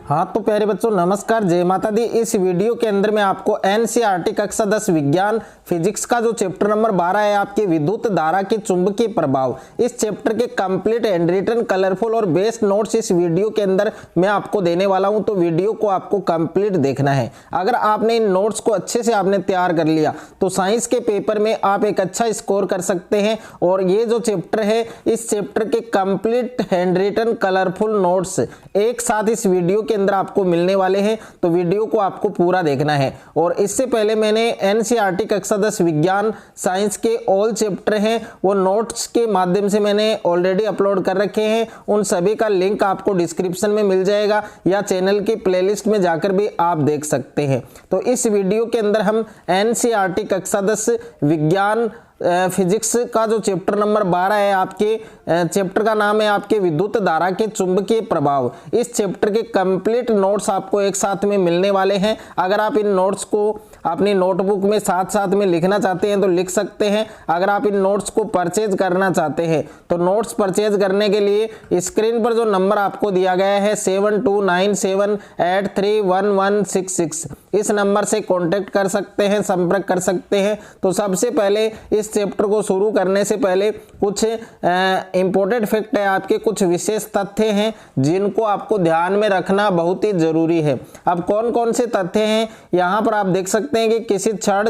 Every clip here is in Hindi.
हाँ तो प्यारे बच्चों नमस्कार, जय माता दी। इस वीडियो के अंदर मैं आपको एनसीईआरटी कक्षा 10 विज्ञान फिजिक्स का जो चैप्टर नंबर 12 है आपके विद्युत धारा के चुंबकीय प्रभाव, इस चैप्टर के कंप्लीट हैंड रिटन कलरफुल और बेस्ट नोट्स इस वीडियो के अंदर मैं आपको देने वाला हूं। तो वीडियो को आपको कंप्लीट देखना है। अगर आपने इन नोट्स को अच्छे से आपने तैयार कर लिया तो साइंस के पेपर में आप एक अच्छा स्कोर कर सकते हैं। और ये जो चैप्टर है, इस चैप्टर के complete handwritten colourful notes एक साथ इस वीडियो के अंदर आपको मिलने वाले हैं। तो वीडियो को आपको पूरा देखना है। और इससे पहले मैंने एनसीईआरटी कक्षा 10 विज्ञान साइंस के ऑल चैप्टर हैं वो नोट्स के माध्यम से मैंने ऑलरेडी अपलोड कर रखे हैं। उन सभी का लिंक आपको डिस्क्रिप्शन में मिल जाएगा या चैनल की प्लेलिस्ट में जाकर भी आप देख सकते हैं। तो इस वीडियो के अंदर हम एनसीईआरटी कक्षा 10 विज्ञान फिजिक्स का जो चैप्टर नंबर 12 है, आपके चैप्टर का नाम है आपके विद्युत धारा के चुंबकीय प्रभाव। इस चैप्टर के कंप्लीट नोट्स आपको एक साथ में मिलने वाले हैं। अगर आप इन नोट्स को अपनी नोटबुक में साथ साथ में लिखना चाहते हैं तो लिख सकते हैं। अगर आप इन नोट्स को परचेज करना चाहते हैं तो नोट्स परचेज करने के लिए स्क्रीन पर जो नंबर आपको दिया गया है 7297831166, इस नंबर से कॉन्टेक्ट कर सकते हैं, संपर्क कर सकते हैं। तो सबसे पहले इस चैप्टर को शुरू करने से पहले कुछ इंपॉर्टेंट फैक्ट है, आपके कुछ विशेष तथ्य हैं जिनको आपको ध्यान में रखना बहुत ही जरूरी है। अब कौन कौन से तथ्य हैं यहाँ पर आप देख सकते हैं कि किसी क्षण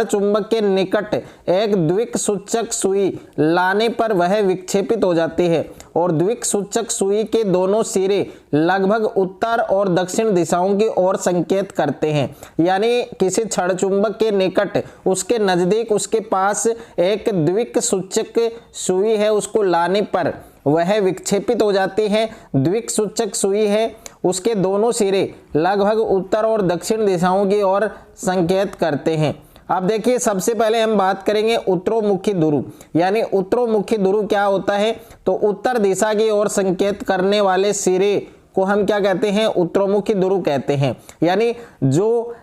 चुंबक के निकट एक द्विक सूचक सुई लाने पर वह विक्षेपित हो जाती है और द्विक सूचक सुई के दोनों सिरे लगभग उत्तर और दक्षिण दिशाओं की ओर संकेत करते हैं। यानी किसी क्षण चुंबक के निकट, उसके नजदीक, उसके पास एक द्विक सूचक सुई है, उसको लाने पर वह विक्षेपित हो जाती है। द्विक सूचक सुई है, उसके दोनों सिरे लगभग उत्तर और दक्षिण दिशाओं की ओर संकेत करते हैं। अब देखिए, सबसे पहले हम बात करेंगे उत्तरोमुखी ध्रुव। यानी उत्तरोमुखी ध्रुव क्या होता है? तो उत्तर दिशा की ओर संकेत करने वाले सिरे को हम क्या कहते हैं? उत्तरोमुखी ध्रुव कहते हैं। यानी जो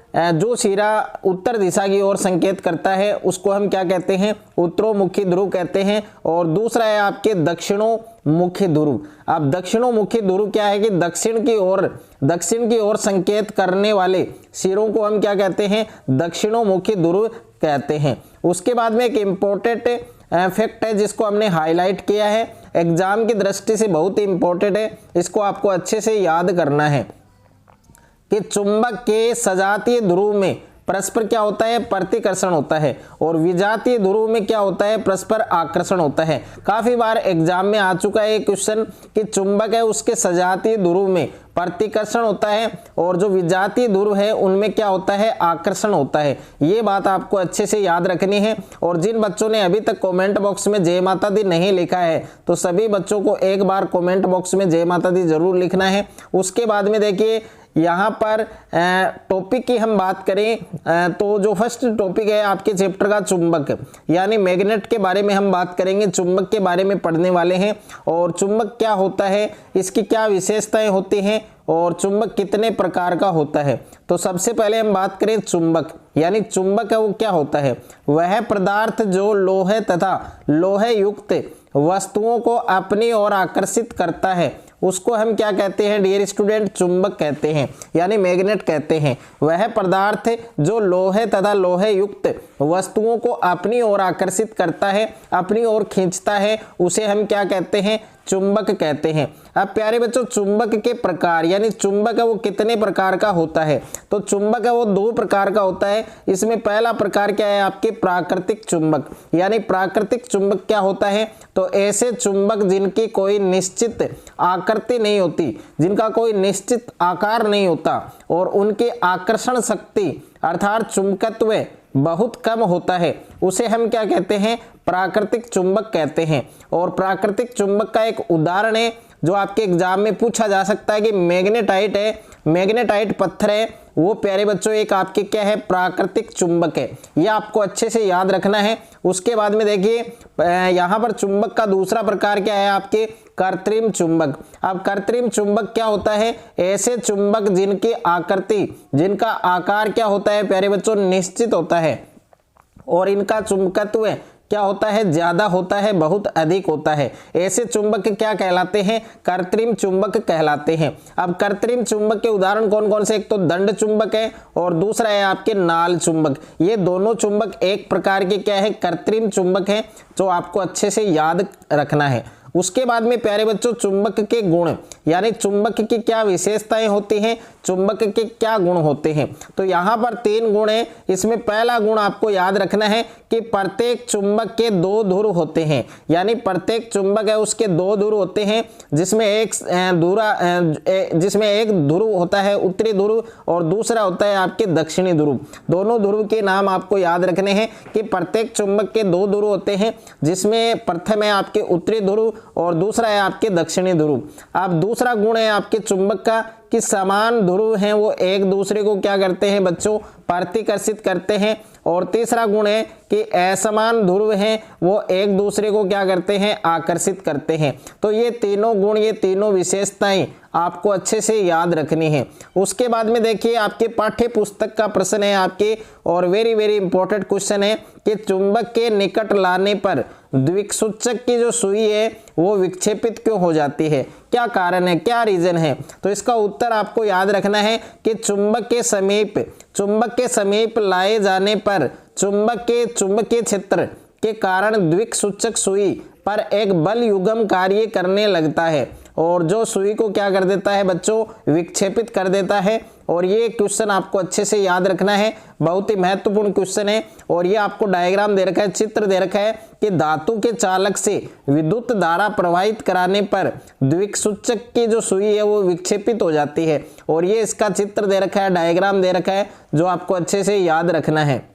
सिरा उत्तर दिशा की ओर संकेत करता है उसको हम क्या कहते हैं? उत्तरोमुखी ध्रुव कहते हैं। और दूसरा है आपके दक्षिणोमुखी ध्रुव। अब दक्षिणोमुखी ध्रुव क्या है कि दक्षिण की ओर संकेत करने वाले सिरों को हम क्या कहते हैं? दक्षिणोमुखी ध्रुव कहते हैं। उसके बाद में एक इम्पोर्टेंट फैक्ट है जिसको हमने हाईलाइट किया है, एग्जाम की दृष्टि से बहुत ही इंपॉर्टेंट है, इसको आपको अच्छे से याद करना है कि चुंबक के सजातीय ध्रुव में परस्पर क्या होता है? प्रतिकर्षण होता है। और विजातीय ध्रुव में क्या होता है? परस्पर आकर्षण होता है। काफी बार एग्जाम में आ चुका है क्वेश्चन कि चुंबक है उसके सजातीय ध्रुव में प्रतिकर्षण होता है और जो विजातीय ध्रुव है उनमें क्या होता है? आकर्षण होता है। ये बात आपको अच्छे से याद रखनी है। और जिन बच्चों ने अभी तक कमेंट बॉक्स में जय माता दी नहीं लिखा है तो सभी बच्चों को एक बार कमेंट बॉक्स में जय माता दी जरूर लिखना है। उसके बाद में देखिए, यहाँ पर टॉपिक की हम बात करें तो जो फर्स्ट टॉपिक है आपके चैप्टर का चुंबक, यानी मैग्नेट के बारे में हम बात करेंगे, चुंबक के बारे में पढ़ने वाले हैं। और चुंबक क्या होता है, इसकी क्या विशेषताएं होती हैं और चुंबक कितने प्रकार का होता है। तो सबसे पहले हम बात करें चुंबक, यानी चुंबक है वो क्या होता है? वह पदार्थ जो लोहे तथा लोहे युक्त वस्तुओं को अपनी ओर आकर्षित करता है उसको हम क्या कहते हैं डियर स्टूडेंट? चुंबक कहते हैं, यानी मैग्नेट कहते हैं। वह पदार्थ जो लोहे तथा लोहे युक्त वस्तुओं को अपनी ओर आकर्षित करता है, अपनी ओर खींचता है, उसे हम क्या कहते हैं? चुंबक कहते हैं। अब प्यारे बच्चों, चुंबक के प्रकार, यानी चुंबक है वो कितने प्रकार का होता है? तो चुंबक है वो 2 प्रकार का होता है। इसमें पहला प्रकार क्या है? आपके प्राकृतिक चुंबक। यानी प्राकृतिक चुंबक क्या होता है? तो ऐसे चुंबक जिनकी कोई निश्चित आकृति नहीं होती, जिनका कोई निश्चित आकार नहीं होता और उनकी आकर्षण शक्ति अर्थात चुंबकत्व बहुत कम होता है, उसे हम क्या कहते हैं? प्राकृतिक चुंबक कहते हैं। और प्राकृतिक चुंबक का एक उदाहरण है जो आपके एग्जाम में पूछा जा सकता है कि मैग्नेटाइट है, मैग्नेटाइट पत्थर है, वो प्यारे बच्चों एक आपके क्या है? प्राकृतिक चुंबक है। यह आपको अच्छे से याद रखना है। उसके बाद में देखिए, यहाँ पर चुंबक का दूसरा प्रकार क्या है? आपके कृत्रिम चुंबक। अब कृत्रिम चुंबक क्या होता है? ऐसे चुंबक जिनकी आकृति, जिनका आकार क्या होता है प्यारे बच्चों? निश्चित होता है और इनका चुंबकत्व क्या होता है, ज्यादा होता है, बहुत अधिक होता है। ऐसे चुंबक क्या कहलाते हैं, कृत्रिम चुंबक कहलाते हैं। अब कृत्रिम चुंबक के उदाहरण कौन कौन से, एक तो दंड चुंबक है और दूसरा है आपके नाल चुंबक। ये दोनों चुंबक एक प्रकार के क्या है, कृत्रिम चुंबक है, जो आपको अच्छे से याद रखना है। उसके बाद में प्यारे बच्चों चुंबक के गुण, यानी चुंबक की क्या विशेषताएं होती हैं, चुंबक के क्या गुण होते हैं। तो यहाँ पर 3 गुण हैं। इसमें पहला गुण आपको याद रखना है कि प्रत्येक चुंबक के 2 ध्रुव होते हैं, यानी प्रत्येक चुंबक है उसके 2 ध्रुव होते हैं, जिसमें एक ध्रुव होता है उत्तरी ध्रुव और दूसरा होता है आपके दक्षिणी ध्रुव। दोनों ध्रुव के नाम आपको याद रखने हैं कि प्रत्येक चुंबक के 2 ध्रुव होते हैं, जिसमें प्रथम है आपके उत्तरी ध्रुव और दूसरा है आपके दक्षिणी ध्रुव। अब दूसरा गुण है आपके चुंबक का कि समान ध्रुव हैं वो एक दूसरे को क्या करते हैं बच्चों, प्रतिकर्षित करते हैं। और तीसरा गुण है कि असमान ध्रुव हैं वो एक दूसरे को क्या करते हैं, आकर्षित करते हैं। तो ये तीनों गुण, ये तीनों विशेषताएं आपको अच्छे से याद रखनी है। उसके बाद में देखिए आपके पाठ्य पुस्तक का प्रश्न है आपके, और वेरी वेरी इंपॉर्टेंट क्वेश्चन है कि चुंबक के निकट लाने पर द्विसूचक की जो सुई है वो विक्षेपित क्यों हो जाती है, क्या कारण है, क्या रीजन है। तो इसका उत्तर आपको याद रखना है कि चुंबक के समीप लाए जाने पर चुंबकीय क्षेत्र के कारण द्विसूचक सुई पर एक बल युग्म कार्य करने लगता है और जो सुई को क्या कर देता है बच्चों, विक्षेपित कर देता है। और ये क्वेश्चन आपको अच्छे से याद रखना है, बहुत ही महत्वपूर्ण क्वेश्चन है। और ये आपको डायग्राम दे रखा है, चित्र दे रखा है कि धातु के चालक से विद्युत धारा प्रवाहित कराने पर द्विसूचक की जो सुई है वो विक्षेपित हो जाती है। और ये इसका चित्र दे रखा है, डायग्राम दे रखा है, जो आपको अच्छे से याद रखना है।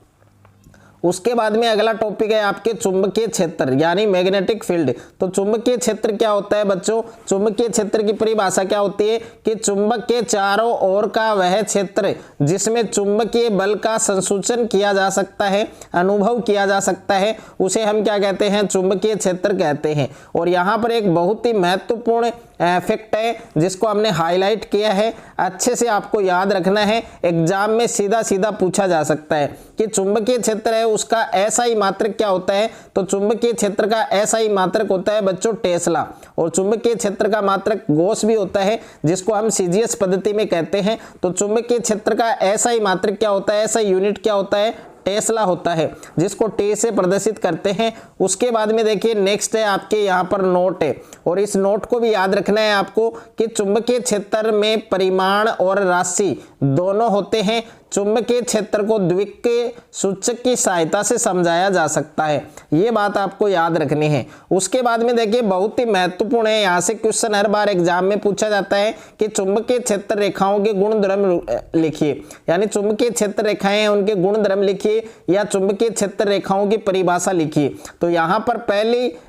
उसके बाद में अगला टॉपिक है आपके चुंबकीय क्षेत्र यानी मैग्नेटिक फील्ड। तो चुंबकीय क्षेत्र क्या होता है बच्चों, चुंबकीय क्षेत्र की परिभाषा क्या होती है कि चुंबक के चारों ओर का वह क्षेत्र जिसमें चुंबकीय बल का संसूचन किया जा सकता है, अनुभव किया जा सकता है, उसे हम क्या कहते हैं, चुंबकीय क्षेत्र कहते हैं। और यहाँ पर एक बहुत ही महत्वपूर्ण फैक्ट है जिसको हमने हाईलाइट किया है, अच्छे से आपको याद रखना है, एग्जाम में सीधा सीधा पूछा जा सकता है कि चुंबकीय क्षेत्र है उसका ऐसा मात्रक क्या होता है। तो चुंबकीय क्षेत्र का ऐसा मात्रक होता है बच्चों टेस्ला, और चुंबकीय क्षेत्र का मात्रक गॉस भी होता है जिसको हम सीजीएस पद्धति में कहते हैं। तो चुंबकीय क्षेत्र का ऐसा मात्रक क्या होता है, ऐसा यूनिट क्या होता है, टेस्ला होता है, जिसको टी से प्रदर्शित करते हैं। उसके बाद में देखिए नेक्स्ट है आपके यहाँ पर नोट है, और इस नोट को भी याद रखना है आपको कि चुंबकीय क्षेत्र में परिमाण और राशि दोनों होते हैं। चुंबकीय क्षेत्र को द्वितीय सूचक की सहायता से समझाया जा सकता है, ये बात आपको याद रखनी है। उसके बाद में देखिए बहुत ही महत्वपूर्ण है, यहाँ से क्वेश्चन हर बार एग्जाम में पूछा जाता है कि चुंबकीय क्षेत्र रेखाओं के गुणधर्म लिखिए, यानी चुंबकीय क्षेत्र रेखाएं हैं उनके गुणधर्म लिखिए या चुंबकीय क्षेत्र रेखाओं की परिभाषा लिखिए। तो यहाँ पर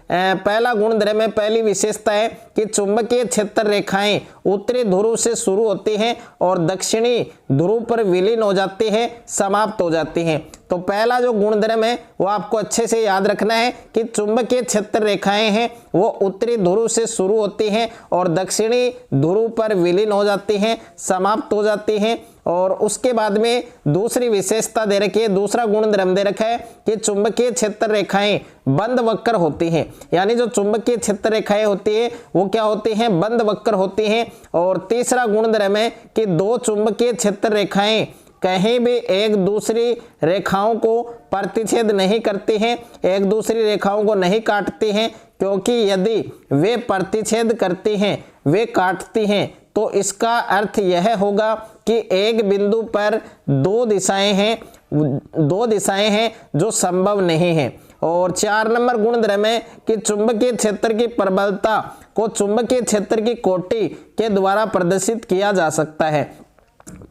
पहला गुणधर्म है, पहली विशेषता है कि चुंबकीय क्षेत्र रेखाएं उत्तरी ध्रुव से शुरू होती हैं और दक्षिणी ध्रुव पर विलीन हो जाती है, समाप्त हो जाती हैं। तो पहला जो गुणधर्म है वो आपको अच्छे से याद रखना है कि चुंबकीय क्षेत्र रेखाएं हैं वो उत्तरी ध्रुव से शुरू होती हैं और दक्षिणी ध्रुव पर विलीन हो जाती हैं, समाप्त हो जाती हैं। और उसके बाद में दूसरी विशेषता दे रखी है, दूसरा गुणधर्म दे रखा है कि चुंबकीय क्षेत्र रेखाएं बंद वक्र होती हैं, यानी जो चुंबकीय क्षेत्र रेखाएं होती है वो क्या होती हैं, बंद वक्र होती हैं। और तीसरा गुणधर्म है कि दो चुंबकीय क्षेत्र रेखाएं कहीं भी एक दूसरी रेखाओं को प्रतिच्छेद नहीं करती हैं, एक दूसरी रेखाओं को नहीं काटती हैं, क्योंकि यदि वे प्रतिच्छेद करती हैं, वे काटती हैं, तो इसका अर्थ यह होगा कि एक बिंदु पर दो दिशाएं हैं जो संभव नहीं है। और 4 नंबर गुणधर्म है कि चुंबकीय क्षेत्र की प्रबलता को चुंबकीय क्षेत्र की कोटि के द्वारा प्रदर्शित किया जा सकता है।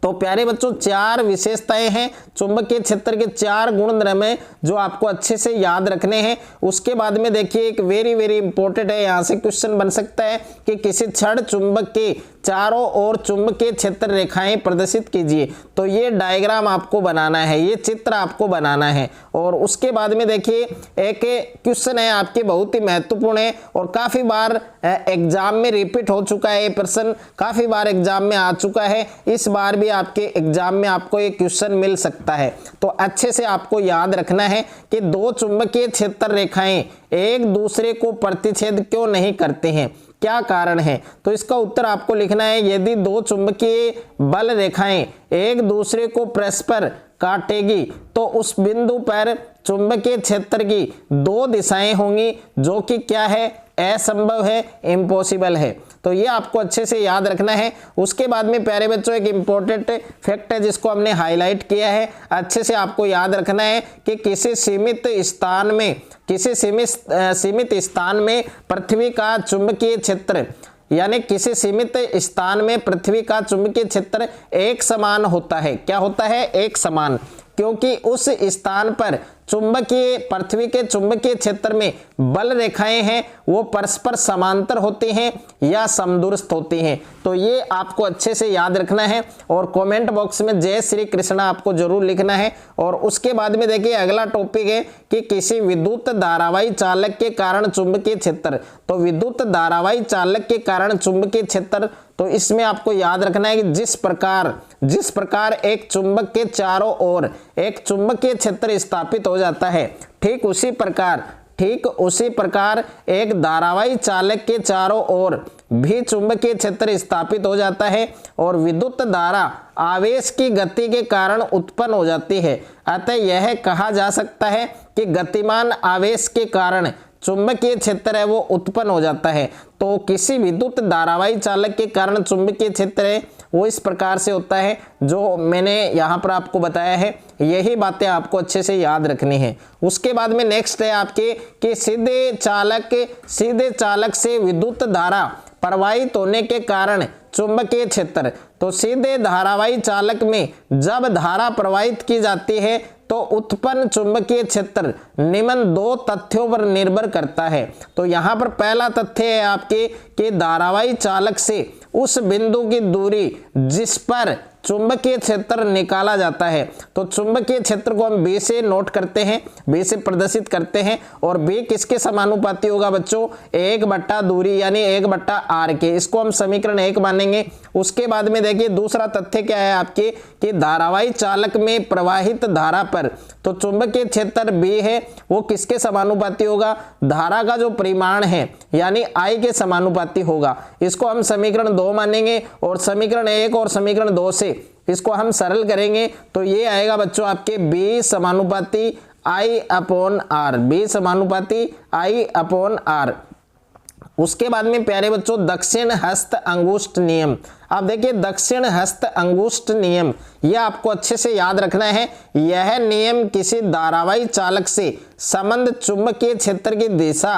तो प्यारे बच्चों 4 विशेषताएं हैं, चुंबकीय क्षेत्र के 4 गुणधर्म हैं जो आपको अच्छे से याद रखने हैं। उसके बाद में देखिए एक वेरी वेरी इंपॉर्टेंट है, यहाँ से क्वेश्चन बन सकता है कि किसी छड़ चुंबक के चारों ओर चुंबकीय क्षेत्र रेखाएं प्रदर्शित कीजिए। तो ये डायग्राम आपको बनाना है, ये चित्र आपको बनाना है। और उसके बाद में देखिए एक क्वेश्चन है आपके, बहुत ही महत्वपूर्ण है और काफी बार एग्जाम में रिपीट हो चुका है, ये प्रश्न काफी बार एग्जाम में आ चुका है, इस बार भी आपके एग्जाम में आपको ये क्वेश्चन मिल सकता है। तो अच्छे से आपको याद रखना है कि दो चुंबकीय क्षेत्र रेखाएं एक दूसरे को प्रतिच्छेद क्यों नहीं करते हैं, क्या कारण है। तो इसका उत्तर आपको लिखना है, यदि दो चुंबकीय बल रेखाएं एक दूसरे को परस्पर काटेगी तो उस बिंदु पर चुंबकीय क्षेत्र की दो दिशाएं होंगी, जो कि क्या है, असंभव है, इम्पॉसिबल है। तो ये आपको अच्छे से याद रखना है। उसके बाद में प्यारे बच्चों एक इंपॉर्टेंट फैक्ट है जिसको हमने हाईलाइट किया है, अच्छे से आपको याद रखना है कि किसी सीमित स्थान में पृथ्वी का चुंबकीय क्षेत्र, यानी किसी सीमित स्थान में पृथ्वी का चुंबकीय क्षेत्र एक समान होता है। क्या होता है, एक समान, क्योंकि उस स्थान पर पृथ्वी के चुंबकीय क्षेत्र में बल रेखाएं हैं वो परस्पर समांतर होती हैं या समदूरस्थ होती हैं। तो ये आपको अच्छे से याद रखना है और कमेंट बॉक्स में जय श्री कृष्ण आपको जरूर लिखना है। और उसके बाद में देखिए अगला टॉपिक है कि किसी विद्युत धारावाही चालक के कारण चुंबकीय क्षेत्र। तो विद्युत धारावाही चालक के कारण चुंबकीय क्षेत्र, तो इसमें आपको याद रखना है कि जिस प्रकार एक चुंबक के चारों ओर एक चुंबकीय क्षेत्र स्थापित हो जाता है, ठीक उसी प्रकार एक धारावाही चालक के चारों ओर भी चुंबकीय क्षेत्र स्थापित हो जाता है और विद्युत धारा आवेश की गति के कारण उत्पन्न हो जाती है। अतः यह कहा जा सकता है कि गतिमान आवेश के कारण चुंबकीय क्षेत्र है वो उत्पन्न हो जाता है। तो किसी विद्युत धारावाही चालक के कारण चुंबकीय क्षेत्र है वो इस प्रकार से होता है जो मैंने यहाँ पर आपको बताया है। यही बातें आपको अच्छे से याद रखनी है। उसके बाद में नेक्स्ट है आपके कि सीधे चालक से विद्युत धारा प्रवाहित होने के कारण चुंबकीय क्षेत्र। तो सीधे धारावाही चालक में जब धारा प्रवाहित की जाती है तो उत्पन्न चुंबकीय क्षेत्र निम्न दो तथ्यों पर निर्भर करता है। तो यहाँ पर पहला तथ्य है आपके कि धारावाही चालक से उस बिंदु की दूरी जिस पर चुंबकीय क्षेत्र निकाला जाता है। तो चुंबकीय क्षेत्र को हम B से नोट करते हैं, B से प्रदर्शित करते हैं और B किसके समानुपाती होगा बच्चों, 1/, दूरी यानी 1/r के। इसको हम समीकरण 1 मानेंगे। उसके बाद में देखिए दूसरा तथ्य क्या है आपके कि धारावाही चालक में प्रवाहित धारा पर तो चुंबकीय क्षेत्र B है वो किसके समानुपाती होगा, धारा का जो परिमाण है यानी I के समानुपाती होगा। इसको हम समीकरण 2 मानेंगे और समीकरण 1 और समीकरण 2 से इसको हम सरल करेंगे तो ये आएगा बच्चों आपके B समानुपाती I/R, B समानुपाती I/R। उसके बाद में प्यारे बच्चों दक्षिण हस्त अंगुष्ठ नियम। अब देखिए दक्षिण हस्त अंगुष्ठ नियम यह आपको अच्छे से याद रखना है। यह नियम किसी धारावाही चालक से संबंध चुंबकीय क्षेत्र की दिशा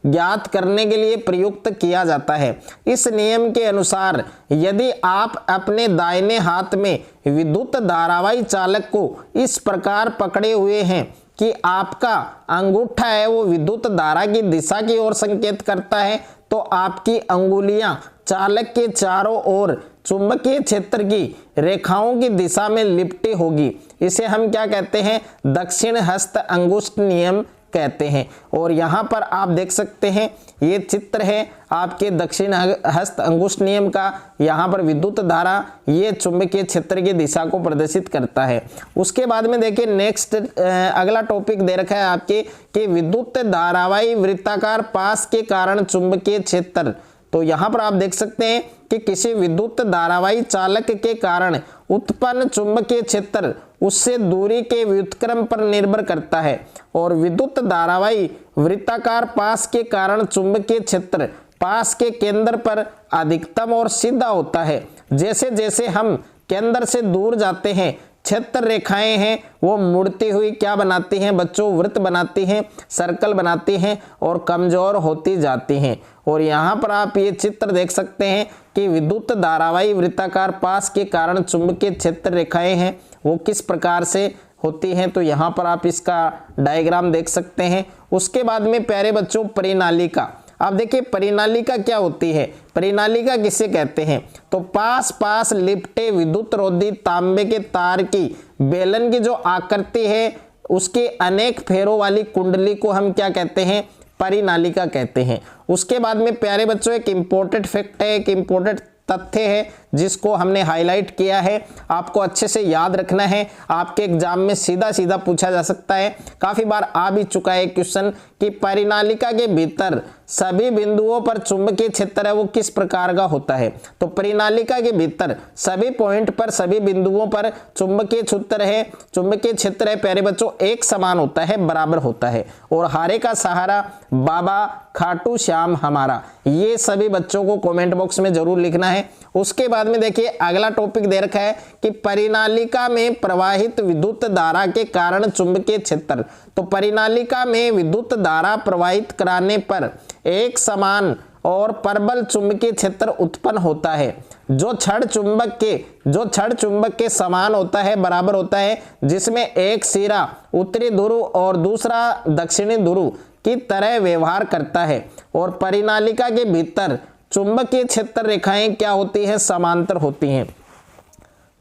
ज्ञात करने के लिए प्रयुक्त किया जाता है। इस नियम के अनुसार यदि आप अपने दाहिने हाथ में विद्युत धारावाही चालक को इस प्रकार पकड़े हुए हैं कि आपका अंगूठा है वो विद्युत धारा की दिशा की ओर संकेत करता है, तो आपकी अंगुलियां चालक के चारों ओर चुंबकीय क्षेत्र की रेखाओं की दिशा में लिपटी होगी। इसे हम क्या कहते हैं, दक्षिण हस्त अंगुष्ठ नियम कहते हैं। और यहाँ पर आप देख सकते हैं ये चित्र है आपके दक्षिण हस्त अंगुष्ठ नियम का। यहाँ पर विद्युत धारा ये चुंबकीय क्षेत्र की दिशा को प्रदर्शित करता है। उसके बाद में देखिए नेक्स्ट अगला टॉपिक दे रखा है आपके कि विद्युत धारावाही वृत्ताकार पास के कारण चुंबकीय क्षेत्र। तो यहाँ पर आप देख सकते हैं कि किसी विद्युत धारावाही चालक के कारण उत्पन्न चुंबकीय क्षेत्र उससे दूरी के व्युत्क्रम पर निर्भर करता है और विद्युत धारावाही वृत्ताकार पास के कारण चुंबकीय क्षेत्र पास के केंद्र पर अधिकतम और सीधा होता है। जैसे जैसे हम केंद्र से दूर जाते हैं क्षेत्र रेखाएं हैं वो मुड़ती हुई क्या बनाती हैं बच्चों, वृत्त बनाती हैं, सर्कल बनाती हैं और कमजोर होती जाती हैं। और यहाँ पर आप ये चित्र देख सकते हैं कि विद्युत धारावाही वृत्ताकार पास के कारण चुंबकीय क्षेत्र रेखाएं हैं वो किस प्रकार से होती हैं। तो यहाँ पर आप इसका डायग्राम देख सकते हैं। उसके बाद में प्यारे बच्चों परिनालिका। अब देखिए परिनालिका क्या होती है, परिनालिका किसे कहते हैं, तो पास पास लिपटे विद्युत रोधी तांबे के तार की बेलन की जो आकृति है उसके अनेक फेरों वाली कुंडली को हम क्या कहते हैं, परिनालिका कहते हैं। उसके बाद में प्यारे बच्चों एक इंपॉर्टेंट फैक्ट है, एक इंपॉर्टेंट तथ्य है जिसको हमने हाईलाइट किया है, आपको अच्छे से याद रखना है, आपके एग्जाम में सीधा सीधा पूछा जा सकता है, काफी बार आ भी चुका है क्वेश्चन कि परिनालिका के भीतर सभी बिंदुओं पर चुंबकीय क्षेत्र है वो किस प्रकार का होता है। तो परिनालिका के भीतर सभी पॉइंट पर सभी बिंदुओं पर चुंबकीय क्षेत्र है, चुंबकीय क्षेत्र है प्यारे बच्चों एक समान होता है, बराबर होता है। और हारे का सहारा बाबा खाटू श्याम हमारा, ये सभी बच्चों को कमेंट बॉक्स में जरूर लिखना है। उसके बाद में देखिए अगला टॉपिक दे रखा है कि परिनालिका में प्रवाहित विद्युत धारा के कारण चुंबकीय क्षेत्र। तो परिनालिका में विद्युत धारा प्रवाहित कराने पर एक समान और प्रबल चुंबकीय क्षेत्र उत्पन्न होता है जो क्षण चुंबक के समान होता है, बराबर होता है, जिसमें एक सिरा उत्तरी ध्रुव और दूसरा दक्षिणी ध्रुव की तरह व्यवहार करता है। और परिनालिका के भीतर चुंबकीय क्षेत्र रेखाएं क्या होती है, समांतर होती हैं।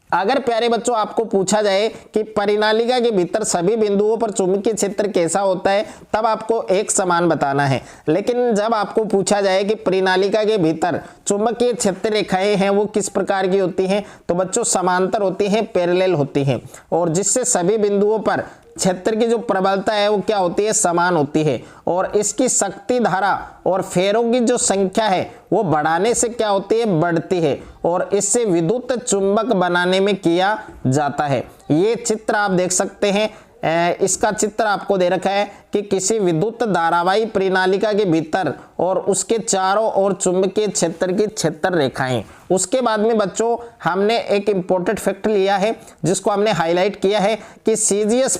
अगर प्यारे बच्चों आपको पूछा जाए कि परिनालिका के भीतर सभी बिंदुओं पर चुंबकीय क्षेत्र कैसा होता है, तब आपको एक समान बताना है। लेकिन जब आपको पूछा जाए कि परिनालिका के भीतर चुंबकीय क्षेत्र रेखाएं हैं वो किस प्रकार की होती हैं, तो बच्चों समांतर होती हैं, पैरेलल होती हैं, और जिससे सभी बिंदुओं पर क्षेत्र की जो प्रबलता है वो क्या होती है, समान होती है। और इसकी शक्ति धारा और फेरों की जो संख्या है वो बढ़ाने से क्या होती है, बढ़ती है, और इससे विद्युत चुंबक बनाने में किया जाता है। ये चित्र आप देख सकते हैं, इसका चित्र आपको दे रखा है कि किसी विद्युत धारावाही परिनालिका के भीतर और उसके चारों ओर चुंबकीय क्षेत्र की क्षेत्र रेखाएं। उसके बाद में बच्चों हमने एक इंपॉर्टेंट फैक्ट लिया है जिसको हमने हाईलाइट किया है कि सीजीएस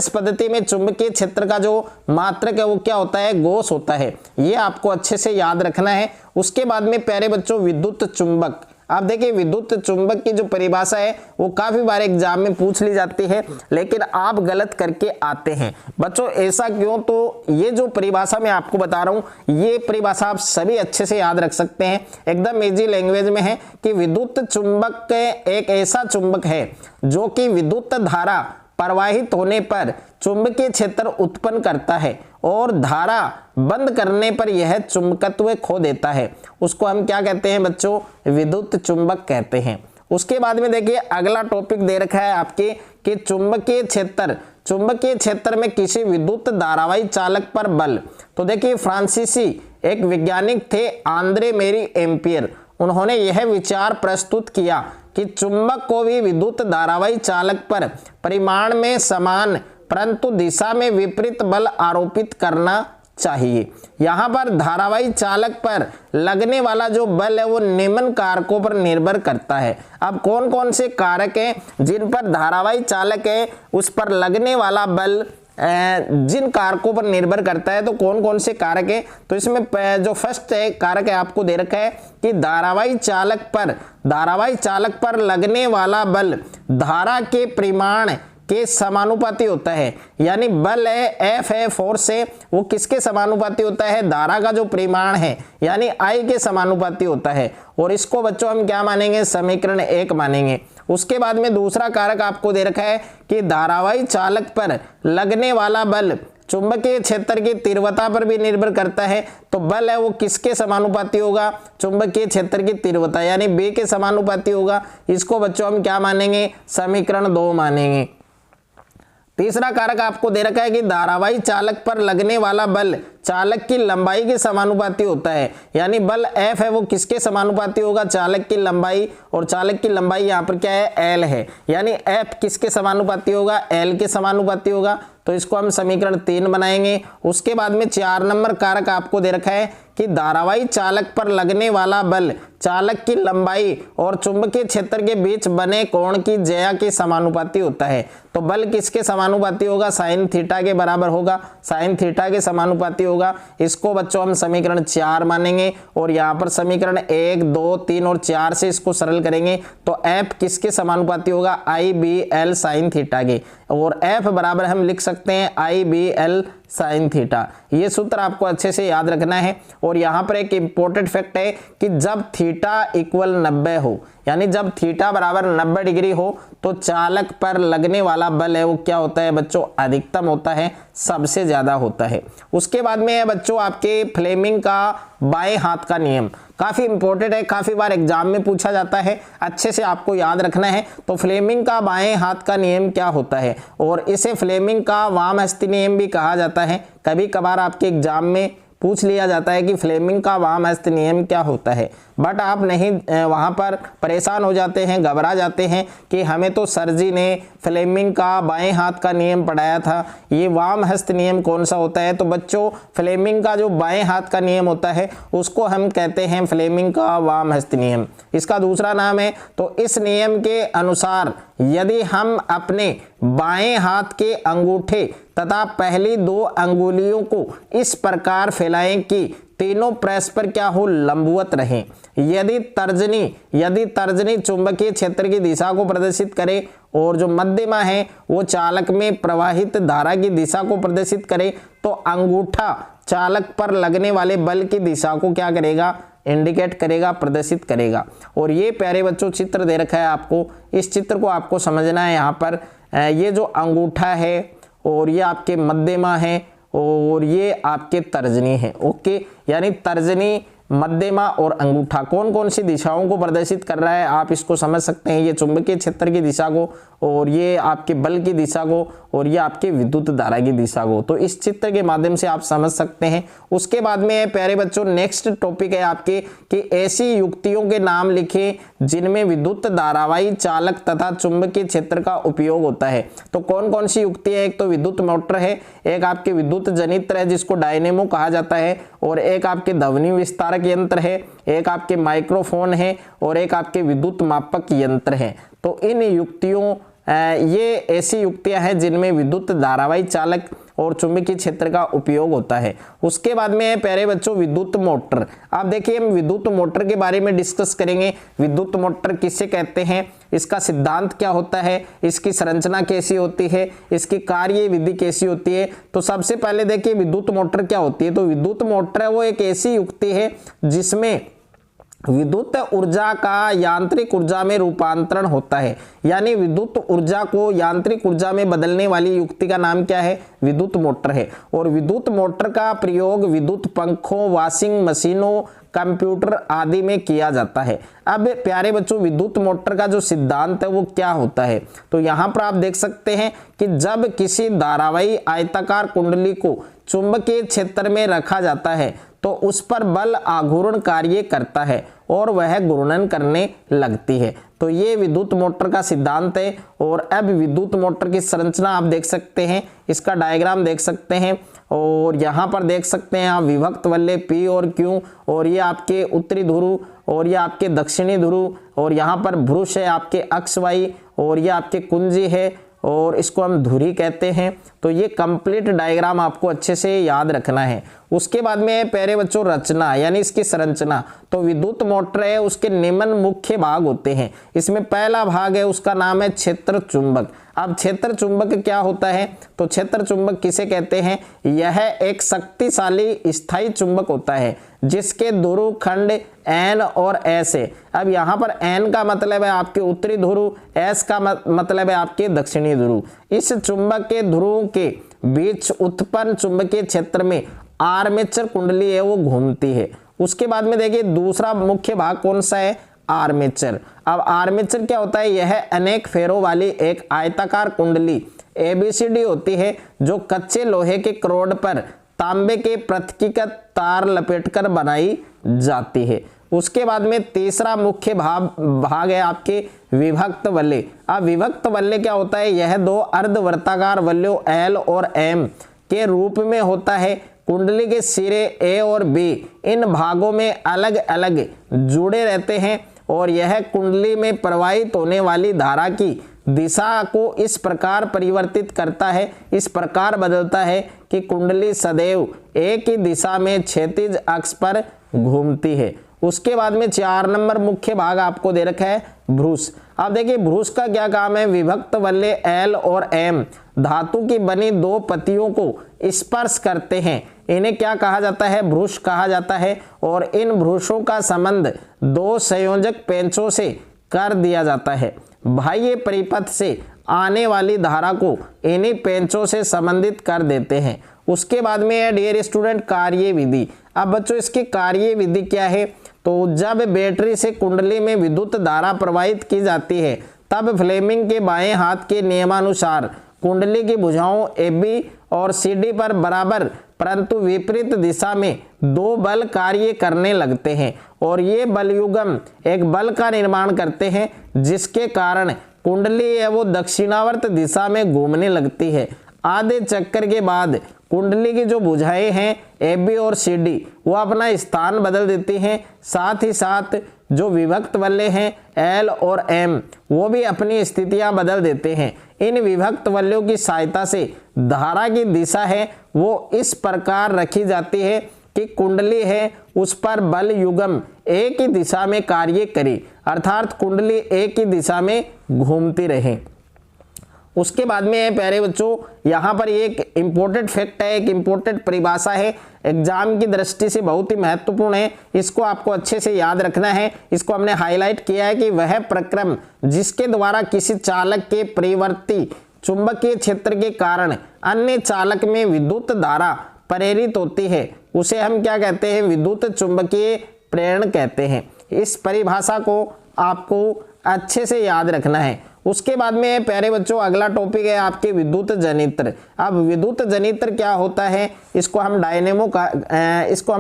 पद्धति में चुंबकीय क्षेत्र का जो मात्रक है वो क्या होता है, गॉस होता है। ये आपको अच्छे से याद रखना है। उसके बाद में प्यारे बच्चों विद्युत चुंबक, आप देखिए विद्युत चुंबक की जो परिभाषा है वो काफी बार एग्जाम में पूछ ली जाती है, लेकिन आप गलत करके आते हैं बच्चों। ऐसा क्यों, तो ये जो परिभाषा मैं आपको बता रहा हूं ये परिभाषा आप सभी अच्छे से याद रख सकते हैं, एकदम इजी लैंग्वेज में है कि विद्युत चुंबक एक ऐसा चुंबक है जो कि विद्युत धारा प्रवाहित होने पर चुंबकीय क्षेत्र उत्पन्न करता है और धारा बंद करने पर यह चुंबकत्व खो देता है। उसको हम क्या कहते हैं बच्चों, विद्युत चुंबक कहते हैं। उसके बाद में देखिए अगला टॉपिक दे रखा है आपके कि चुंबकीय क्षेत्र में किसी विद्युत धारावाही चालक पर बल। तो देखिए फ्रांसीसी एक वैज्ञानिक थे आंद्रे मेरी एम्पियर, उन्होंने यह विचार प्रस्तुत किया कि चुंबक को भी विद्युत धारावाही चालक पर परिमाण में समान परंतु दिशा में विपरीत बल आरोपित करना चाहिए। यहाँ पर धारावाही चालक पर लगने वाला जो बल है वो निम्न कारकों पर निर्भर करता है। अब कौन कौन से कारक हैं जिन पर धारावाही चालक है उस पर लगने वाला बल जिन कारकों पर निर्भर करता है, तो कौन कौन से कारक है, तो इसमें जो फर्स्ट है कारक है आपको दे रखा है कि धारावाही चालक पर लगने वाला बल धारा के परिमाण के समानुपाती होता है। यानी बल है एफ है, फोर्स है, वो किसके समानुपाती होता है, धारा का जो परिमाण है यानी आई के समानुपाती होता है। और इसको बच्चों हम क्या मानेंगे, समीकरण 1 मानेंगे। उसके बाद में दूसरा कारक आपको दे रखा है कि धारावाही चालक पर लगने वाला बल चुंबकीय क्षेत्र की तीव्रता पर भी निर्भर करता है। तो बल है वो किसके समानुपाती होगा, चुंबकीय क्षेत्र की तीव्रता यानी बी के समानुपाती होगा। इसको बच्चों हम क्या मानेंगे, समीकरण 2 मानेंगे। तीसरा कारक आपको दे रखा है कि धारावाही चालक पर लगने वाला बल चालक की लंबाई के समानुपाती होता है। यानी बल F है वो किसके समानुपाती होगा, चालक की लंबाई, और चालक की लंबाई यहाँ पर क्या है, L है। यानी F किसके समानुपाती होगा, L के समानुपाती होगा। तो इसको हम समीकरण 3 बनाएंगे। उसके बाद में 4 नंबर कारक आपको दे रखा है कि धारावाही चालक पर लगने वाला बल चालक की लंबाई और चुंबकीय क्षेत्र के बीच बने कोण की ज्या के समानुपाती होता है। तो बल किसके समानुपाती होगा, साइन थीटा के बराबर होगा, साइन थीटा के समानुपाती होगा। इसको बच्चों हम समीकरण 4 मानेंगे। और यहाँ पर समीकरण 1, 2, 3 और 4 से इसको सरल करेंगे तो F किसके समानुपाती होगा, IBL साइन थीटा के। और F बराबर हम लिख सकते हैं IBL साइन थीटा। ये सूत्र आपको अच्छे से याद रखना है। और यहाँ पर एक इम्पोर्टेंट फैक्ट है कि जब थीटा इक्वल 90 हो, यानी जब थीटा बराबर 90 डिग्री हो, तो चालक पर लगने वाला बल है वो क्या होता है बच्चों, अधिकतम होता है, सबसे ज्यादा होता है। उसके बाद में है बच्चों आपके फ्लेमिंग का बाएं हाथ का नियम, काफी इंपॉर्टेंट है, काफी बार एग्जाम में पूछा जाता है, अच्छे से आपको याद रखना है। तो फ्लेमिंग का बाएं हाथ का नियम क्या होता है, और इसे फ्लेमिंग का वाम हस्ती नियम भी कहा जाता है। कभी कभार आपके एग्जाम में पूछ लिया जाता है कि फ्लेमिंग का वाम हस्त नियम क्या होता है, बट आप नहीं वहाँ पर परेशान हो जाते हैं, घबरा जाते हैं कि हमें तो सर जी ने फ्लेमिंग का बाएं हाथ का नियम पढ़ाया था, ये वाम हस्त नियम कौन सा होता है। तो बच्चों फ्लेमिंग का जो बाएं हाथ का नियम होता है उसको हम कहते हैं फ्लेमिंग का वाम हस्त नियम, इसका दूसरा नाम है। तो इस नियम के अनुसार यदि हम अपने बाएं हाथ के अंगूठे तथा पहली 2 अंगुलियों को इस प्रकार फैलाएं कि तीनों परस्पर क्या हो, लंबवत रहें। यदि तर्जनी चुंबकीय क्षेत्र की दिशा को प्रदर्शित करे और जो मध्यमा है वो चालक में प्रवाहित धारा की दिशा को प्रदर्शित करे, तो अंगूठा चालक पर लगने वाले बल की दिशा को क्या करेगा, इंडिकेट करेगा, प्रदर्शित करेगा। और ये प्यारे बच्चों चित्र दे रखा है आपको, इस चित्र को आपको समझना है। यहाँ पर ये जो अंगूठा है और ये आपके मध्यमा है और ये आपके तर्जनी है। ओके, यानी तर्जनी, मध्यमा और अंगूठा कौन कौन सी दिशाओं को प्रदर्शित कर रहा है, आप इसको समझ सकते हैं। ये चुंबकीय क्षेत्र की दिशा को, और ये आपके बल की दिशा को, और ये आपके विद्युत धारा की दिशा को। तो इस चित्र के माध्यम से आप समझ सकते हैं। उसके बाद में प्यारे बच्चों नेक्स्ट टॉपिक है आपके कि ऐसी युक्तियों के नाम लिखें जिनमें विद्युत धारावाही चालक तथा चुंबकीय क्षेत्र का उपयोग होता है। तो कौन कौन सी युक्ति है, एक तो विद्युत मोटर है, एक आपके विद्युत जनित्र है जिसको डायनेमो कहा जाता है, और एक आपके ध्वनि विस्तारक यंत्र है, एक आपके माइक्रोफोन है, और एक आपके विद्युत मापक यंत्र है। तो इन युक्तियों ये ऐसी युक्तियां हैं जिनमें विद्युत धारावाही चालक और चुंबकीय क्षेत्र का उपयोग होता है। उसके बाद में प्यारे बच्चों विद्युत मोटर। आप देखिए हम विद्युत मोटर के बारे में डिस्कस करेंगे। विद्युत मोटर किसे कहते हैं, इसका सिद्धांत क्या होता है, इसकी संरचना कैसी होती है, इसकी कार्य विधि कैसी होती है। तो सबसे पहले देखिए विद्युत मोटर क्या होती है। तो विद्युत मोटर है वो एक ऐसी युक्ति है जिसमें विद्युत ऊर्जा का यांत्रिक ऊर्जा में रूपांतरण होता है, यानी विद्युत ऊर्जा को यांत्रिक ऊर्जा में बदलने वाली युक्ति का नाम क्या है, विद्युत मोटर है। और विद्युत मोटर का प्रयोग विद्युत पंखों, वॉशिंग मशीनों, कंप्यूटर आदि में किया जाता है। अब प्यारे बच्चों विद्युत मोटर का जो सिद्धांत है वो क्या होता है, तो यहाँ पर आप देख सकते हैं कि जब किसी धारावाही आयताकार कुंडली को चुंबकीय क्षेत्र में रखा जाता है तो उस पर बल आघूर्ण कार्य करता है और वह घूर्णन करने लगती है। तो ये विद्युत मोटर का सिद्धांत है। और अब विद्युत मोटर की संरचना आप देख सकते हैं, इसका डायग्राम देख सकते हैं, और यहाँ पर देख सकते हैं आप विभक्त वल्ले P और Q, और ये आपके उत्तरी ध्रुव और ये आपके दक्षिणी ध्रुव, और यहाँ पर भ्रुश है आपके अक्ष वाई, और ये आपके कुंजी है और इसको हम धुरी कहते हैं। तो ये कंप्लीट डायग्राम आपको अच्छे से याद रखना है। उसके बाद में प्यारे बच्चों रचना यानी इसकी संरचना। तो विद्युत मोटर है उसके निम्न मुख्य भाग होते हैं। इसमें पहला भाग है उसका नाम है क्षेत्र चुंबक। अब क्षेत्र चुंबक क्या होता है, तो क्षेत्र चुंबक किसे कहते हैं, यह एक शक्तिशाली स्थायी चुंबक होता है जिसके ध्रुव खंड N और S है। अब यहाँ पर N का मतलब है आपके उत्तरी ध्रुव, S का मतलब है आपके दक्षिणी ध्रुव। इस चुंबक के ध्रुवों के बीच उत्पन्न चुंबकीय क्षेत्र में आर्मेचर कुंडली है वो घूमती है। उसके बाद में देखिए दूसरा मुख्य भाग कौन सा है, आर्मेचर। अब आर्मेचर क्या होता है, यह अनेक फेरों वाली एक आयताकार कुंडली ABCD होती है जो कच्चे लोहे के करोड़ पर तांबे के पृथकीकृत तार लपेटकर बनाई जाती है। उसके बाद में तीसरा मुख्य भाग है आपके विभक्त वल्ले। अब विभक्त वल्ले क्या होता है, यह 2 अर्धवर्ताकार वल्यों L और M के रूप में होता है। कुंडली के सिरे A और B इन भागों में अलग अलग जुड़े रहते हैं और यह कुंडली में प्रवाहित होने वाली धारा की दिशा को इस प्रकार परिवर्तित करता है, इस प्रकार बदलता है कि कुंडली सदैव एक ही दिशा में क्षैतिज अक्ष पर घूमती है। उसके बाद में 4 नंबर मुख्य भाग आपको दे रखा है भ्रूस। अब देखिए भ्रूस का क्या काम है, विभक्त वल्ले एल और एम धातु की बनी 2 पत्तियों को स्पर्श करते हैं, इन्हें क्या कहा जाता है, भ्रूस कहा जाता है। और इन भ्रूसों का संबंध 2 संयोजक पेंचों से कर दिया जाता है। बाह्य परिपथ से आने वाली धारा को इन्हीं पेंचों से संबंधित कर देते हैं। उसके बाद में है डियर स्टूडेंट कार्य विधि। अब बच्चों इसकी कार्य विधि क्या है, तो जब बैटरी से कुंडली में विद्युत धारा प्रवाहित की जाती है तब फ्लेमिंग के बाएं हाथ के नियमानुसार कुंडली की भुजाओं AB और CD पर बराबर परंतु विपरीत दिशा में 2 बल कार्य करने लगते हैं और ये बल युग्म एक बल का निर्माण करते हैं जिसके कारण कुंडली है वो दक्षिणावर्त दिशा में घूमने लगती है। आधे चक्कर के बाद कुंडली की जो भुजाएं हैं AB और CD वो अपना स्थान बदल देती हैं, साथ ही साथ जो विभक्त वल्ले हैं L और M वो भी अपनी स्थितियां बदल देते हैं। इन विभक्त वल्यों की सहायता से धारा की दिशा है वो इस प्रकार रखी जाती है कि कुंडली है उस पर बल युग्म एक ही दिशा में कार्य करे, अर्थात कुंडली एक ही दिशा में घूमती रहे। उसके बाद में है प्यारे बच्चों, यहाँ पर एक इम्पोर्टेंट फैक्ट है, एक इम्पोर्टेंट परिभाषा है, एग्जाम की दृष्टि से बहुत ही महत्वपूर्ण है, इसको आपको अच्छे से याद रखना है। इसको हमने हाईलाइट किया है कि वह प्रक्रम जिसके द्वारा किसी चालक के परिवर्ती चुंबकीय क्षेत्र के कारण अन्य चालक में विद्युत धारा प्रेरित होती है उसे हम क्या कहते हैं, विद्युत चुंबकीय प्रेरण कहते हैं। इस परिभाषा को आपको अच्छे से याद रखना है। उसके बाद में प्यारे बच्चों अगला टॉपिक है आपके विद्युत जनित्र। अब विद्युत जनित्र क्या होता है, इसको हम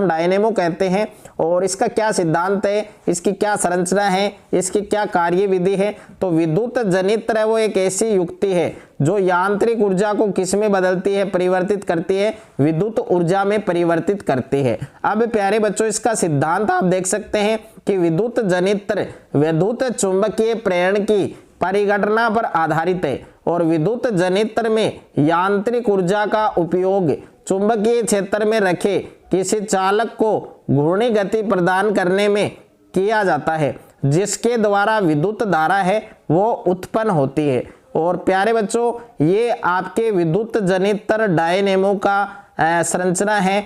डायनेमो कहते हैं और इसका क्या सिद्धांत है, इसकी क्या संरचना है, इसकी क्या कार्य विधि है। तो विद्युत जनित्र है वो एक ऐसी युक्ति है जो यांत्रिक ऊर्जा को किस में बदलती है, परिवर्तित करती है, विद्युत ऊर्जा में परिवर्तित करती है। अब प्यारे बच्चों इसका सिद्धांत आप देख सकते हैं कि विद्युत जनित्र विद्युत चुंबकीय प्रेरण की परिघटना पर आधारित है और विद्युत जनित्र में यांत्रिक ऊर्जा का उपयोग चुंबकीय क्षेत्र में रखे किसी चालक को घूर्णी गति प्रदान करने में किया जाता है जिसके द्वारा विद्युत धारा है वो उत्पन्न होती है। और प्यारे बच्चों ये आपके विद्युत जनित्र डायनेमो का संरचना है,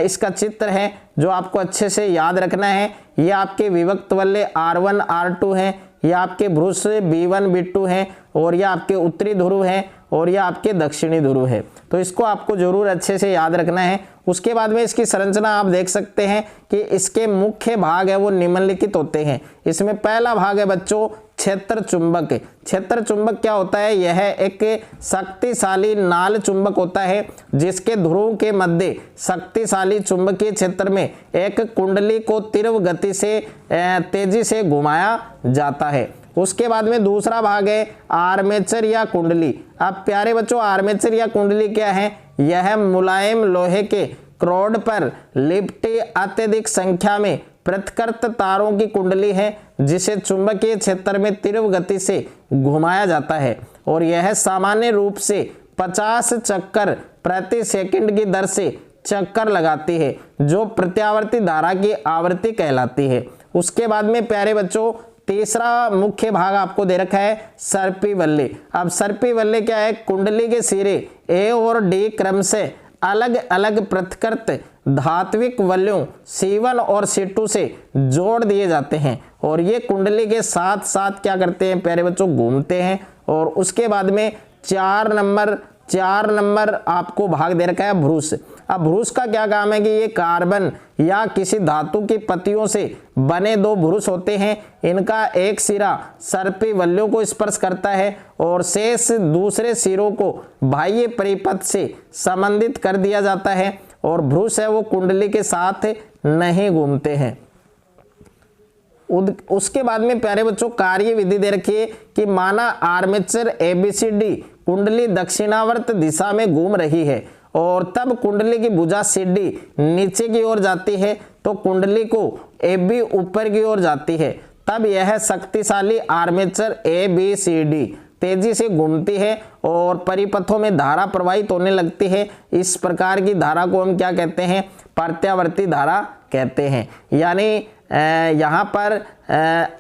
इसका चित्र है जो आपको अच्छे से याद रखना है। ये आपके विभक्त वल्ले R1 R2 हैं, ये आपके भ्रूस B1 B2 हैं और ये आपके उत्तरी ध्रुव हैं और ये आपके दक्षिणी ध्रुव है। तो इसको आपको जरूर अच्छे से याद रखना है। उसके बाद में इसकी संरचना आप देख सकते हैं कि इसके मुख्य भाग है वो निम्नलिखित होते हैं। इसमें पहला भाग है बच्चों क्षेत्र चुंबक। क्षेत्र चुंबक क्या होता है, यह एक शक्तिशाली नाल चुंबक होता है जिसके ध्रुव के मध्य शक्तिशाली चुंबकीय क्षेत्र में एक कुंडली को तीव्र गति से तेजी से घुमाया जाता है। उसके बाद में दूसरा भाग है आर्मेचर या कुंडली। अब प्यारे बच्चों आर्मेचर या कुंडली क्या है, यह मुलायम लोहे के क्रोड पर लिपटी अत्यधिक संख्या में पृथकृत तारों की कुंडली है जिसे चुंबकीय क्षेत्र में तीव्र गति से घुमाया जाता है और यह सामान्य रूप से 50 चक्कर प्रति सेकंड की दर से चक्कर लगाती है जो प्रत्यावर्ती धारा की आवृत्ति कहलाती है। उसके बाद में प्यारे बच्चों तीसरा मुख्य भाग आपको दे रखा है सर्पी वल्ले। अब सर्पी वल्ले क्या है, कुंडली के सिरे A और D क्रम से अलग अलग पृथकृत धात्विक वल्यों C1 और C2 से जोड़ दिए जाते हैं और ये कुंडली के साथ साथ क्या करते हैं प्यारे बच्चों, घूमते हैं। और उसके बाद में 4 नंबर आपको भाग दे रखा है भ्रूस। अब भ्रूस का क्या काम है कि ये कार्बन या किसी धातु की पत्तियों से बने 2 भ्रूस होते हैं। इनका एक सिरा सर्पी वल्यों को स्पर्श करता है और शेष दूसरे सिरों को बाह्य परिपथ से संबंधित कर दिया जाता है और भ्रूस है वो कुंडली के साथ नहीं घूमते हैं। उसके बाद में प्यारे बच्चों कार्य विधि दे रखी है कि माना आर्मेचर ABCD कुंडली दक्षिणावर्त दिशा में घूम रही है और तब कुंडली की भुजा CD नीचे की ओर जाती है तो कुंडली को AB ऊपर की ओर जाती है। तब यह शक्तिशाली आर्मेचर ABCD तेजी से घूमती है और परिपथों में धारा प्रवाहित होने लगती है। इस प्रकार की धारा को हम क्या कहते हैं, प्रत्यावर्ती धारा कहते हैं। यानी यहाँ पर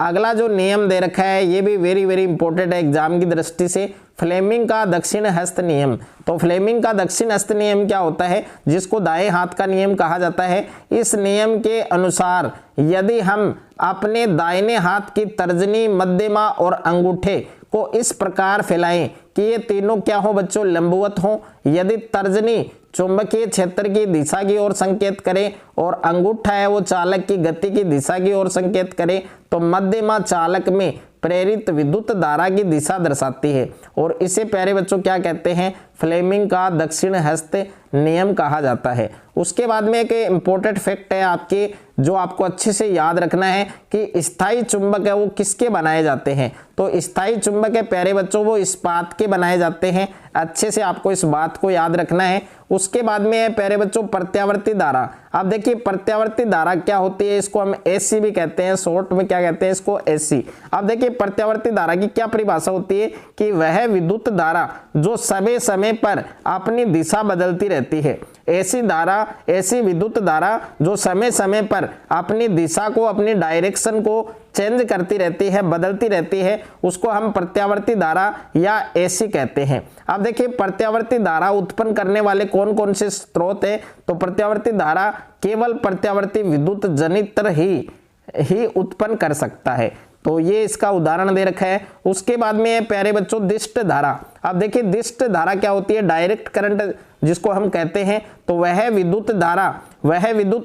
अगला जो नियम दे रखा है ये भी वेरी वेरी इंपॉर्टेंट है एग्जाम की दृष्टि से, फ्लेमिंग का दक्षिण हस्त नियम। तो फ्लेमिंग का दक्षिण हस्त नियम क्या होता है, जिसको दाएं हाथ का नियम कहा जाता है। इस नियम के अनुसार यदि हम अपने दाहिने हाथ की तर्जनी, मध्यमा और अंगूठे को इस प्रकार फैलाएं कि ये तीनों क्या हो बच्चों, लंबवत हो। यदि तर्जनी चुंबकीय क्षेत्र की दिशा की ओर संकेत करे और अंगूठा है वो चालक की गति की दिशा की ओर संकेत करे, तो मध्यमा चालक में प्रेरित विद्युत धारा की दिशा दर्शाती है और इसे प्यारे बच्चों क्या कहते हैं, फ्लेमिंग का दक्षिण हस्त नियम कहा जाता है। उसके बाद में एक इंपॉर्टेंट फैक्ट है आपके, जो आपको अच्छे से याद रखना है कि स्थायी चुंबक है वो किसके बनाए जाते हैं। तो स्थायी चुंबक है प्यारे बच्चों वो इस्पात के बनाए जाते हैं, अच्छे से आपको इस बात को याद रखना है। उसके बाद में है प्यारे बच्चों प्रत्यावर्ती धारा। अब देखिए प्रत्यावर्ती धारा क्या होती है, इसको हम एसी भी कहते हैं, शॉर्ट में क्या कहते हैं इसको, एसी। अब देखिए प्रत्यावर्ती धारा की क्या परिभाषा होती है कि वह विद्युत धारा जो समय समय पर अपनी दिशा बदलती रहती है। ऐसी धारा, ऐसी विद्युत धारा जो समय समय पर अपनी दिशा को, अपनी डायरेक्शन को चेंज करती रहती है, बदलती रहती है, उसको हम प्रत्यावर्ती धारा या एसी कहते हैं। अब देखिए प्रत्यावर्ती धारा उत्पन्न करने वाले कौन कौन से स्रोत है, तो प्रत्यावर्ती धारा केवल प्रत्यावर्ती विद्युत जनित्र ही उत्पन्न कर सकता है। तो ये इसका उदाहरण दे रखा है। उसके बाद में है प्यारे बच्चों दिष्ट धारा। अब देखिए दिष्ट धारा क्या होती है, डायरेक्ट करंट जिसको हम कहते हैं। तो वह विद्युत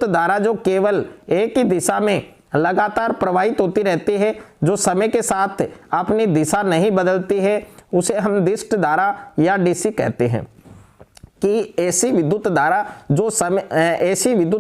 धारा जो केवल एक ही दिशा में लगातार प्रवाहित होती रहती है, जो समय के साथ अपनी दिशा नहीं बदलती है, उसे हम दिष्ट धारा या डीसी कहते हैं। कि ऐसी विद्युत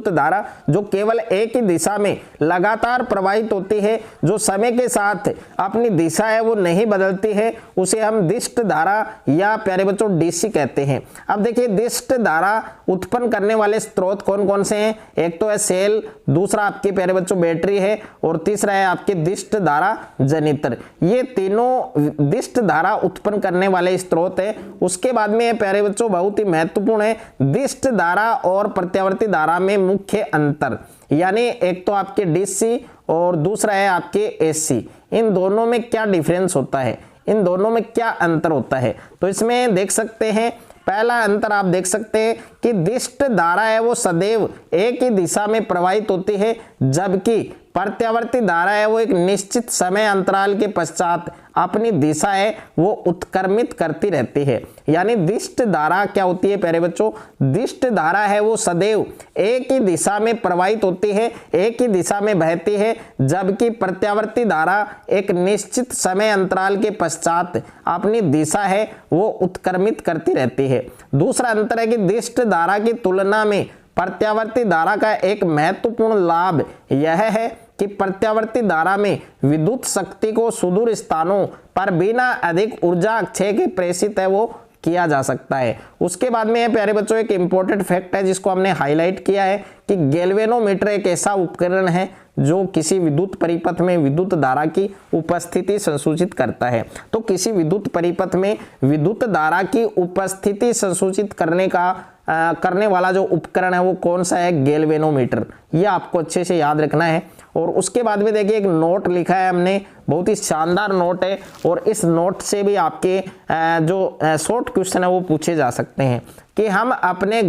धारा जो केवल एक ही दिशा में लगातार प्रवाहित होती है, जो समय के साथ अपनी दिशा है वो नहीं बदलती है, उसे हम दिष्ट धारा या प्यारे बच्चों डीसी कहते हैं। अब देखिए दिष्ट धारा उत्पन्न करने वाले स्रोत कौन कौन से हैं, एक तो है सेल, दूसरा आपके प्यारे बच्चों बैटरी है और तीसरा है आपके दिष्ट धारा जनित्र। ये तीनों दिष्ट धारा उत्पन्न करने वाले स्रोत है। उसके बाद में प्यारे बच्चों बहुत ही महत्वपूर्ण है दिष्ट धारा और प्रत्यावर्ती धारा में मुख्य अंतर, यानी एक तो आपके डीसी और दूसरा है आपके एसी। इन दोनों में क्या डिफरेंस होता है, इन दोनों में क्या अंतर होता है, तो इसमें देख सकते हैं पहला अंतर आप देख सकते हैं कि दिष्ट धारा है वो सदैव एक ही दिशा में प्रवाहित होती है, जबकि प्रत्यावर्ती धारा है वो एक निश्चित समय अंतराल के पश्चात अपनी दिशा है वो उत्क्रमित करती रहती है। यानी दिष्ट धारा क्या होती है प्यारे बच्चों, दिष्ट धारा है वो सदैव एक ही दिशा में प्रवाहित होती है, एक ही दिशा में बहती है, जबकि प्रत्यावर्ती धारा एक निश्चित समय अंतराल के पश्चात अपनी दिशा है वो उत्क्रमित करती रहती है। दूसरा अंतर है कि दिष्ट धारा की तुलना में प्रत्यावर्ती धारा का एक महत्वपूर्ण लाभ यह है कि प्रत्यावर्ती धारा में विद्युत शक्ति को सुदूर स्थानों पर बिना अधिक ऊर्जा क्षय के प्रेषित है वो किया जा सकता है। उसके बाद में प्यारे बच्चों एक इंपॉर्टेंट फैक्ट है जिसको हमने हाईलाइट किया है कि गैल्वेनोमीटर एक ऐसा उपकरण है जो किसी विद्युत परिपथ में विद्युत धारा की उपस्थिति संसूचित करता है। तो किसी विद्युत परिपथ में विद्युत धारा की उपस्थिति संसूचित करने वाला जो उपकरण है वो कौन सा है, गैल्वेनोमीटर। ये आपको अच्छे से याद रखना है। और उसके बाद में देखिए एक नोट लिखा है हमने, बहुत ही शानदार नोट है और इस नोट से भी आपके जो शॉर्ट क्वेश्चन है वो पूछे जा सकते हैं कि हम अपने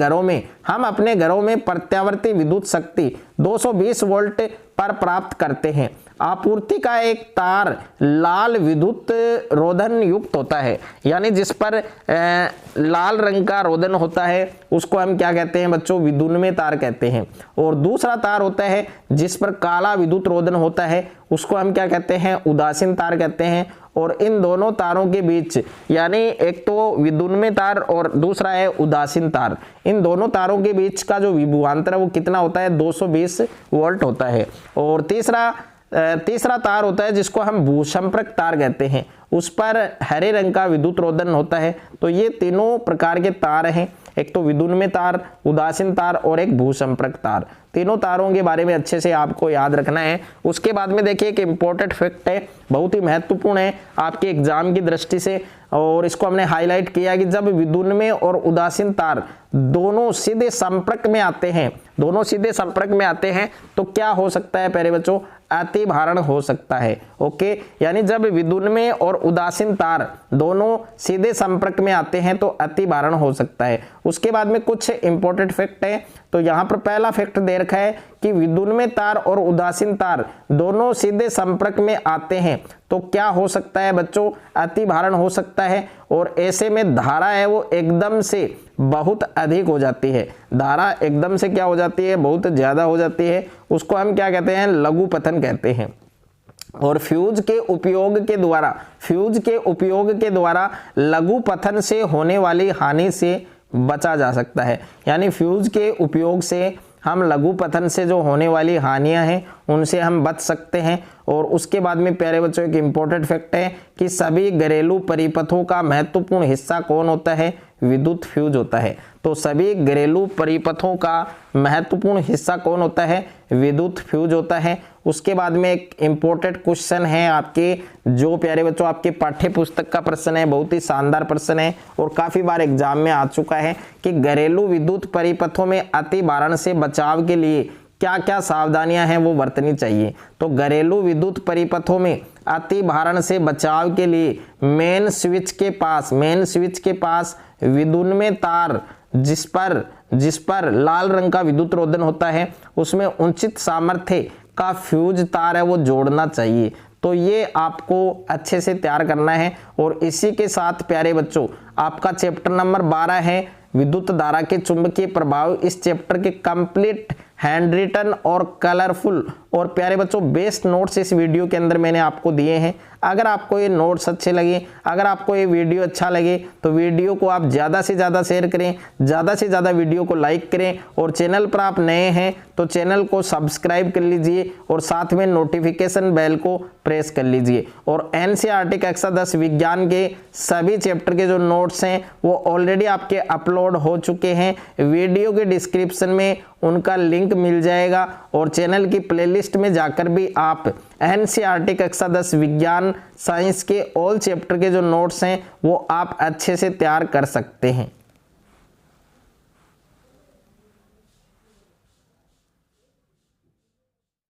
घरों में प्रत्यावर्ती विद्युत शक्ति 220 वोल्ट पर प्राप्त करते हैं। आपूर्ति का एक तार लाल विद्युत रोधन युक्त होता है, यानी जिस पर लाल रंग का रोधन होता है उसको हम क्या कहते हैं बच्चों, विद्युन्मय तार कहते हैं। और दूसरा तार होता है जिस पर काला विद्युत रोधन होता है उसको हम क्या कहते हैं, उदासीन तार कहते हैं। और इन दोनों तारों के बीच, यानी एक तो विद्युन्मय तार और दूसरा है उदासीन तार, इन दोनों तारों के बीच का जो विभवांतर है वो कितना होता है, 220 वोल्ट होता है। और तीसरा तार होता है जिसको हम भूसंपर्क तार कहते हैं, उस पर हरे रंग का विद्युत रोधन होता है। तो ये तीनों प्रकार के तार हैं, एक तो विद्युन्मय तार, उदासीन तार और एक भूसंपर्क तार। तीनों तारों के बारे में अच्छे से आपको याद रखना है। उसके बाद में देखिए एक इंपॉर्टेंट फैक्ट है बहुत ही महत्वपूर्ण है आपके एग्जाम की दृष्टि से। और इसको हमने हाईलाइट किया कि जब विद्युन्मय और उदासीन तार दोनों सीधे संपर्क में आते हैं, दोनों सीधे संपर्क में आते हैं तो क्या हो सकता है प्यारे बच्चों, अतिभारण हो सकता है। ओके, यानी जब विद्युन्मय और उदासीन तार दोनों सीधे संपर्क में आते हैं तो अतिभारण हो सकता है। उसके बाद में कुछ इंपॉर्टेंट फैक्ट है, तो यहाँ पर पहला फैक्ट दे रखा है कि विद्युन्मय तार और उदासीन तार दोनों सीधे संपर्क में आते हैं तो क्या हो सकता है बच्चों, अतिभारण हो सकता है। और ऐसे में धारा है वो एकदम से बहुत अधिक हो जाती है, धारा एकदम से क्या हो जाती है, बहुत ज्यादा हो जाती है। उसको हम क्या कहते हैं, लघु पतन कहते हैं। और फ्यूज के उपयोग के द्वारा लघु पतन से होने वाली हानि से बचा जा सकता है। यानी फ्यूज के उपयोग से हम लघु पतन से जो होने वाली हानियां हैं उनसे हम बच सकते हैं। और उसके बाद में प्यारे बच्चों एक इंपॉर्टेंट फैक्ट है कि सभी घरेलू परिपथों का महत्वपूर्ण हिस्सा कौन होता है, विद्युत फ्यूज होता है। तो सभी घरेलू परिपथों का महत्वपूर्ण हिस्सा कौन होता है, विद्युत फ्यूज होता है। उसके बाद में एक इंपॉर्टेंट क्वेश्चन है आपके, जो प्यारे बच्चों आपके पाठ्य पुस्तक का प्रश्न है, बहुत ही शानदार प्रश्न है और काफी बार एग्जाम में आ चुका है कि घरेलू विद्युत परिपथों में अतिभारण से बचाव के लिए क्या क्या सावधानियां हैं वो बरतनी चाहिए। तो घरेलू विद्युत परिपथों में अतिभारण से बचाव के लिए मेन स्विच के पास विद्युन्मय तार जिस पर लाल रंग का विद्युत रोधन होता है उसमें उचित सामर्थ्य का फ्यूज तार है वो जोड़ना चाहिए। तो ये आपको अच्छे से तैयार करना है। और इसी के साथ प्यारे बच्चों आपका चैप्टर नंबर 12 है विद्युत धारा के चुंबकीय प्रभाव। इस चैप्टर के कंप्लीट हैंड रिटन और कलरफुल और प्यारे बच्चों बेस्ट नोट्स इस वीडियो के अंदर मैंने आपको दिए हैं। अगर आपको ये नोट्स अच्छे लगे, अगर आपको ये वीडियो अच्छा लगे तो वीडियो को आप ज़्यादा से ज़्यादा शेयर करें, ज़्यादा से ज़्यादा वीडियो को लाइक करें। और चैनल पर आप नए हैं तो चैनल को सब्सक्राइब कर लीजिए और साथ में नोटिफिकेशन बेल को प्रेस कर लीजिए। और एनसीईआरटी कक्षा 10 विज्ञान के सभी चैप्टर के जो नोट्स हैं वो ऑलरेडी आपके अपलोड हो चुके हैं। वीडियो के डिस्क्रिप्शन में उनका लिंक मिल जाएगा और चैनल की प्लेलिस्ट में जाकर भी आप एनसीईआरटी कक्षा 10 विज्ञान साइंस के ऑल चैप्टर के जो नोट्स हैं वो आप अच्छे से तैयार कर सकते हैं।